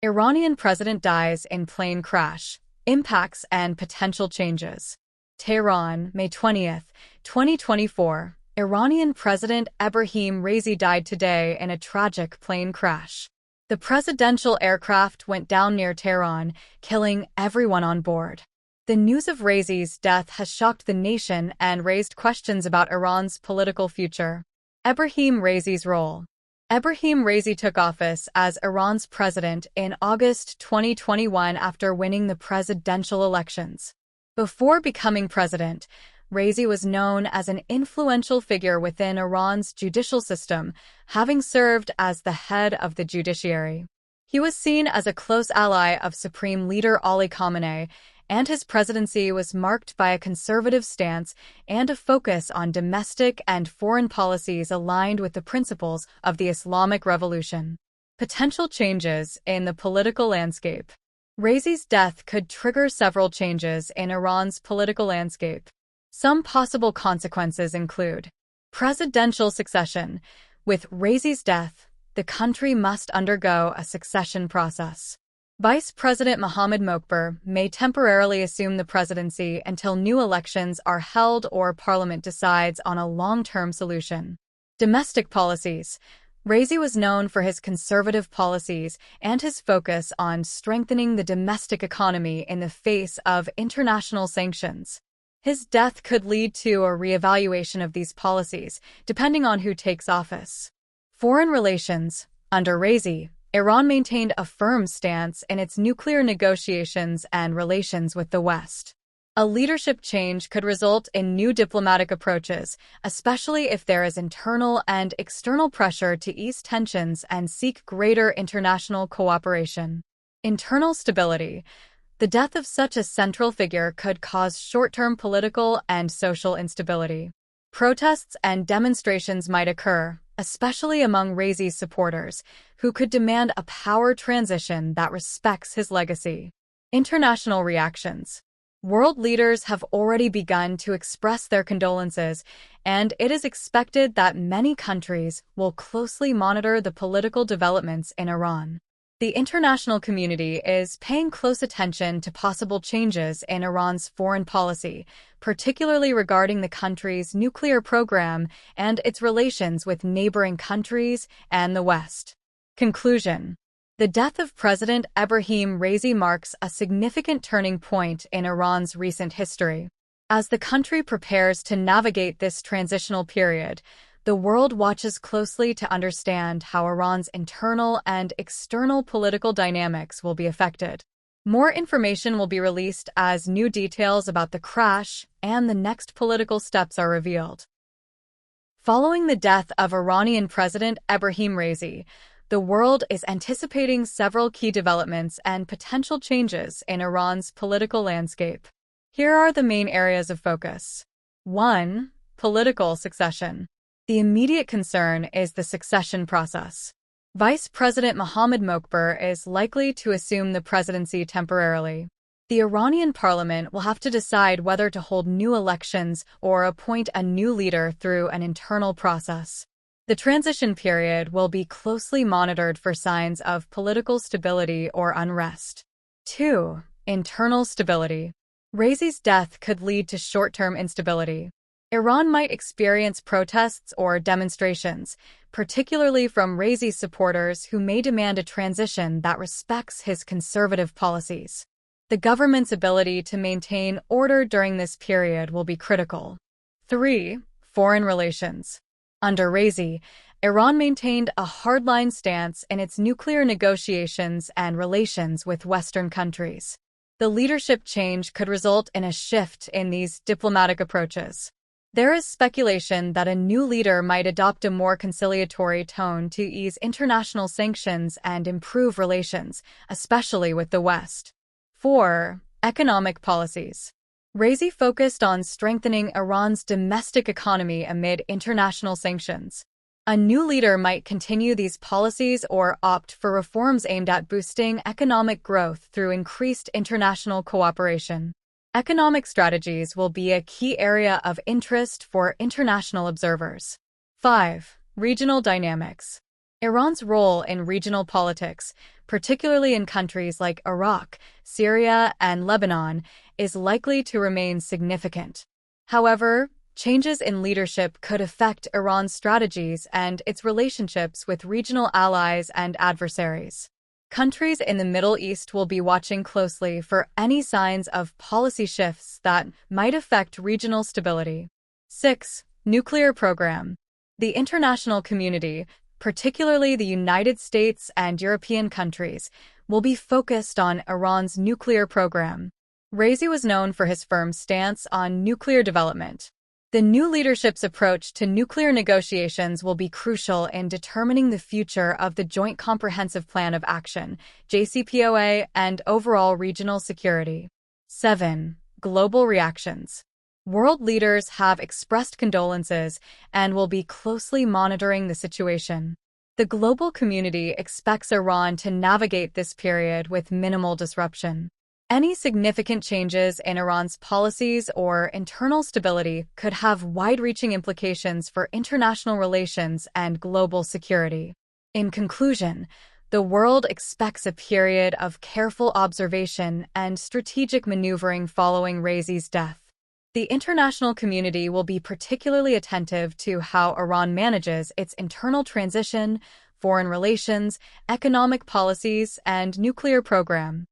Iranian president dies in plane crash. Impacts and potential changes. Tehran, May 20th, 2024. Iranian President Ebrahim Raisi died today in a tragic plane crash. The presidential aircraft went down near Tehran, killing everyone on board. The news of Raisi's death has shocked the nation and raised questions about Iran's political future. Ebrahim Raisi's role. Ebrahim Raisi took office as Iran's president in August 2021 after winning the presidential elections. Before becoming president, Raisi was known as an influential figure within Iran's judicial system, having served as the head of the judiciary. He was seen as a close ally of Supreme Leader Ali Khamenei, and his presidency was marked by a conservative stance and a focus on domestic and foreign policies aligned with the principles of the Islamic Revolution. Potential changes in the political landscape. Raisi's death could trigger several changes in Iran's political landscape. Some possible consequences include presidential succession. With Raisi's death, the country must undergo a succession process. Vice President Mohammad Mokber may temporarily assume the presidency until new elections are held or parliament decides on a long-term solution. Domestic policies. Raisi was known for his conservative policies and his focus on strengthening the domestic economy in the face of international sanctions. His death could lead to a reevaluation of these policies, depending on who takes office. Foreign relations. Under Raisi, Iran maintained a firm stance in its nuclear negotiations and relations with the West. A leadership change could result in new diplomatic approaches, especially if there is internal and external pressure to ease tensions and seek greater international cooperation. Internal stability. The death of such a central figure could cause short-term political and social instability. Protests and demonstrations might occur, especially among Raisi's supporters, who could demand a power transition that respects his legacy. International reactions. World leaders have already begun to express their condolences, and it is expected that many countries will closely monitor the political developments in Iran. The international community is paying close attention to possible changes in Iran's foreign policy, particularly regarding the country's nuclear program and its relations with neighboring countries and the West. Conclusion. The death of President Ebrahim Raisi marks a significant turning point in Iran's recent history. As the country prepares to navigate this transitional period, the world watches closely to understand how Iran's internal and external political dynamics will be affected. More information will be released as new details about the crash and the next political steps are revealed. Following the death of Iranian President Ebrahim Raisi, the world is anticipating several key developments and potential changes in Iran's political landscape. Here are the main areas of focus. 1. Political succession. The immediate concern is the succession process. Vice President Mohammad Mokber is likely to assume the presidency temporarily. The Iranian parliament will have to decide whether to hold new elections or appoint a new leader through an internal process. The transition period will be closely monitored for signs of political stability or unrest. 2. Internal stability. Raisi's death could lead to short-term instability. Iran might experience protests or demonstrations, particularly from Raisi's supporters who may demand a transition that respects his conservative policies. The government's ability to maintain order during this period will be critical. 3. Foreign relations. Under Raisi, Iran maintained a hardline stance in its nuclear negotiations and relations with Western countries. The leadership change could result in a shift in these diplomatic approaches. There is speculation that a new leader might adopt a more conciliatory tone to ease international sanctions and improve relations, especially with the West. 4. Economic policies. Raisi focused on strengthening Iran's domestic economy amid international sanctions. A new leader might continue these policies or opt for reforms aimed at boosting economic growth through increased international cooperation. Economic strategies will be a key area of interest for international observers. 5. Regional dynamics. Iran's role in regional politics, particularly in countries like Iraq, Syria, and Lebanon, is likely to remain significant. However, changes in leadership could affect Iran's strategies and its relationships with regional allies and adversaries. Countries in the Middle East will be watching closely for any signs of policy shifts that might affect regional stability. 6. Nuclear program. The international community, particularly the United States and European countries, will be focused on Iran's nuclear program. Raisi was known for his firm stance on nuclear development. The new leadership's approach to nuclear negotiations will be crucial in determining the future of the Joint Comprehensive Plan of Action, JCPOA, and overall regional security. 7. Global reactions. World leaders have expressed condolences and will be closely monitoring the situation. The global community expects Iran to navigate this period with minimal disruption. Any significant changes in Iran's policies or internal stability could have wide-reaching implications for international relations and global security. In conclusion, the world expects a period of careful observation and strategic maneuvering following Raisi's death. The international community will be particularly attentive to how Iran manages its internal transition, foreign relations, economic policies, and nuclear program.